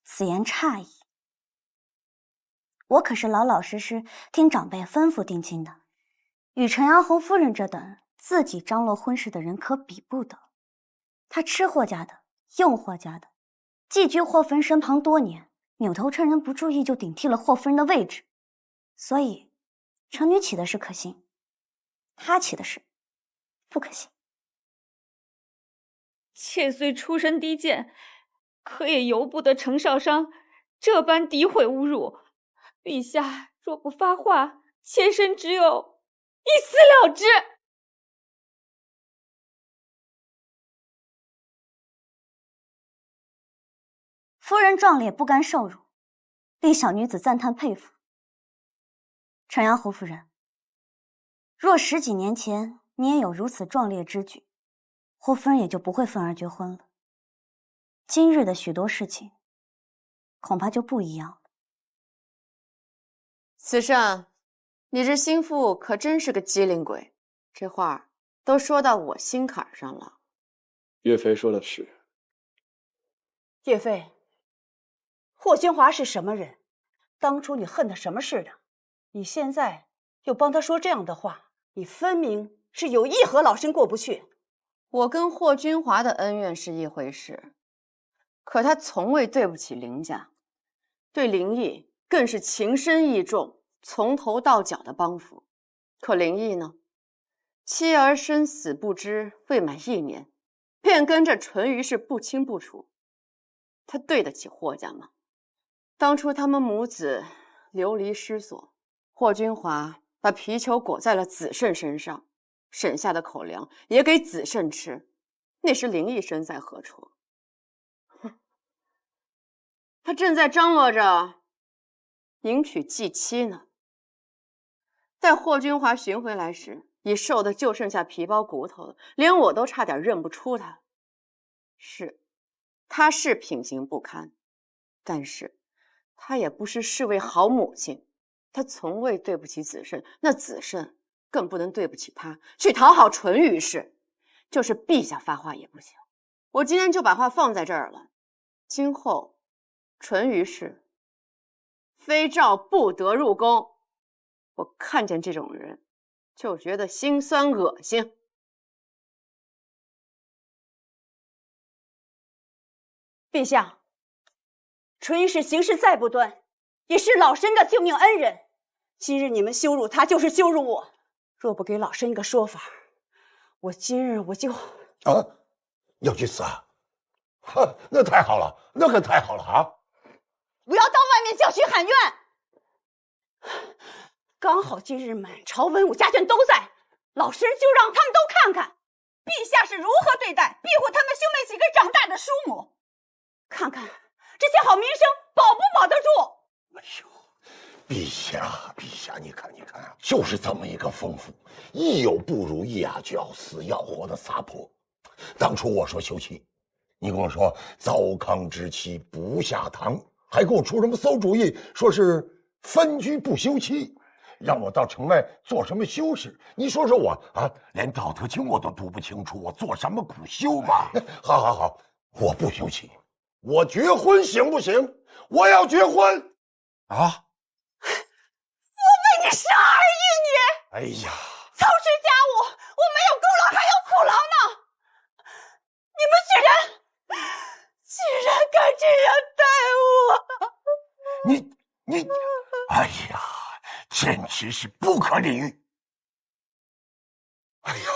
此言差矣。我可是老老实实听长辈吩咐定亲的，与陈阳侯夫人这等自己张罗婚事的人可比不得。她吃霍家的，用霍家的，寄居霍夫人身旁多年，扭头趁人不注意就顶替了霍夫人的位置，所以臣女起的誓可信，她起的誓不可信。妾虽出身低贱，可也由不得程少商这般诋毁侮辱。陛下若不发话，妾身只有一死了之。夫人壮烈不甘受辱，令小女子赞叹佩服。陈阳侯夫人，若10几年前你也有如此壮烈之举，霍夫人也就不会愤而绝婚了。今日的许多事情，恐怕就不一样了。子慎，你这心腹可真是个机灵鬼，这话都说到我心坎上了。岳飞说的是。岳飞，霍君华是什么人？当初你恨他什么似的？你现在又帮他说这样的话，你分明是有意和老身过不去。我跟霍君华的恩怨是一回事，可他从未对不起林家，对林毅更是情深意重，从头到脚的帮扶。可林毅呢，妻儿生死不知，未满1年，便跟着淳于氏不清不楚，他对得起霍家吗？当初他们母子流离失所，霍君华把皮球裹在了子慎身上，省下的口粮也给子慎吃，那时林毅身在何处？他正在张罗着迎娶继妻呢。待霍君华寻回来时，已瘦得就剩下皮包骨头了，连我都差点认不出他。他是品行不堪，但是他也不是侍卫好母亲，他从未对不起子慎，那子慎更不能对不起他，去讨好淳于氏。就是陛下发话也不行。我今天就把话放在这儿了，今后淳于氏非诏不得入宫。我看见这种人就觉得心酸恶心。陛下，淳于氏行事再不端，也是老身的救命恩人。今日你们羞辱他，就是羞辱我。若不给老身一个说法，我今日我就……要去死啊！那太好了，那可太好了啊！我要到外面教训喊冤。刚好今日满朝文武家眷都在，老身就让他们都看看陛下是如何对待庇护他们兄妹几个长大的叔母，看看这些好名声保不保得住。哎呦，陛下，你看啊，就是这么一个疯妇，一有不如意啊就要死要活的撒泼。当初我说休妻，你跟我说糟糠之妻不下堂，还给我出什么馊主意，说是分居不休妻，让我到城外做什么修士？你说说我啊，连道德经我都读不清楚，我做什么苦修嘛？好，我不休妻，我绝婚行不行？我要结婚啊！我为你生儿育女，哎呀，操持家务，我没有功劳还有苦劳呢。你们居然敢这样待我！你，哎呀，简直是不可理喻！哎呦，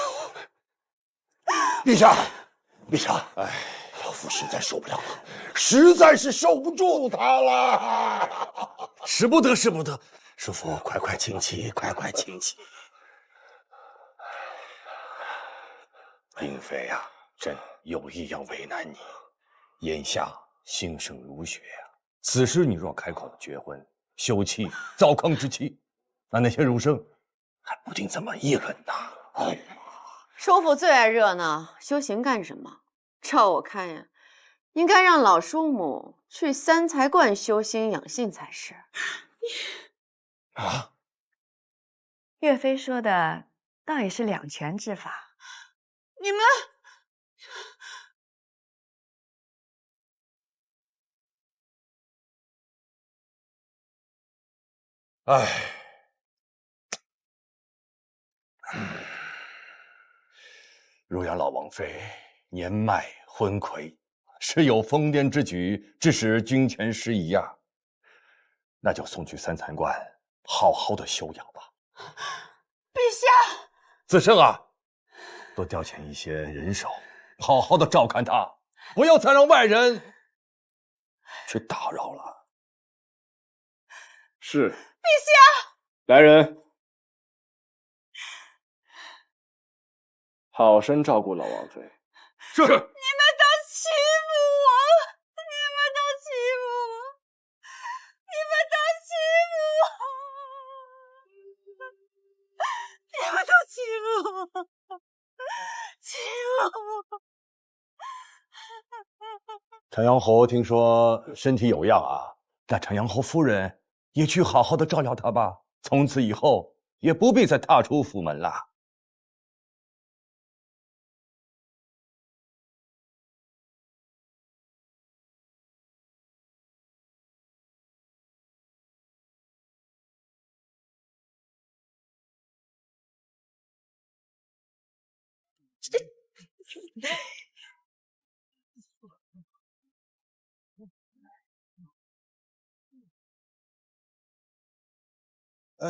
陛下，陛下，哎，老夫实在受不了了，实在是受不住他了。使不得，使不得。叔父，快请起，快请起。并非啊，朕有意要为难你。眼下兴盛儒学啊，此时你若开口绝婚，休妻糟糠之妻，那些儒生还不定怎么议论呢。哎呀，叔父最爱热闹，修行干什么？照我看呀，应该让老叔母去三才观修心养性才是。啊，岳飞说的倒也是两全之法。你们，哎，如原老王妃年迈昏聩，是有疯癫之举，致使君权失仪啊，那就送去三才观，好好的休养吧。陛下，子胜啊，多调遣一些人手，好好的照看他，不要再让外人去打扰了。是。陛下，来人，好生照顾老王妃。是。你们都欺负我，你们都欺负我，你们都欺负我，你们都欺负我，欺负我。陈阳侯听说身体有恙啊，那陈阳侯夫人也去好好的照料他吧，从此以后也不必再踏出府门了。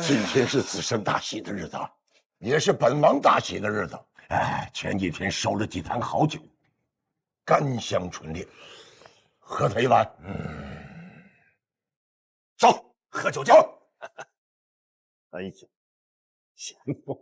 今天是子胜大喜的日子，也是本王大喜的日子。哎，前几天收了几坛好酒，甘香醇烈，喝他一碗。走，喝酒去。哎呀，咸丰。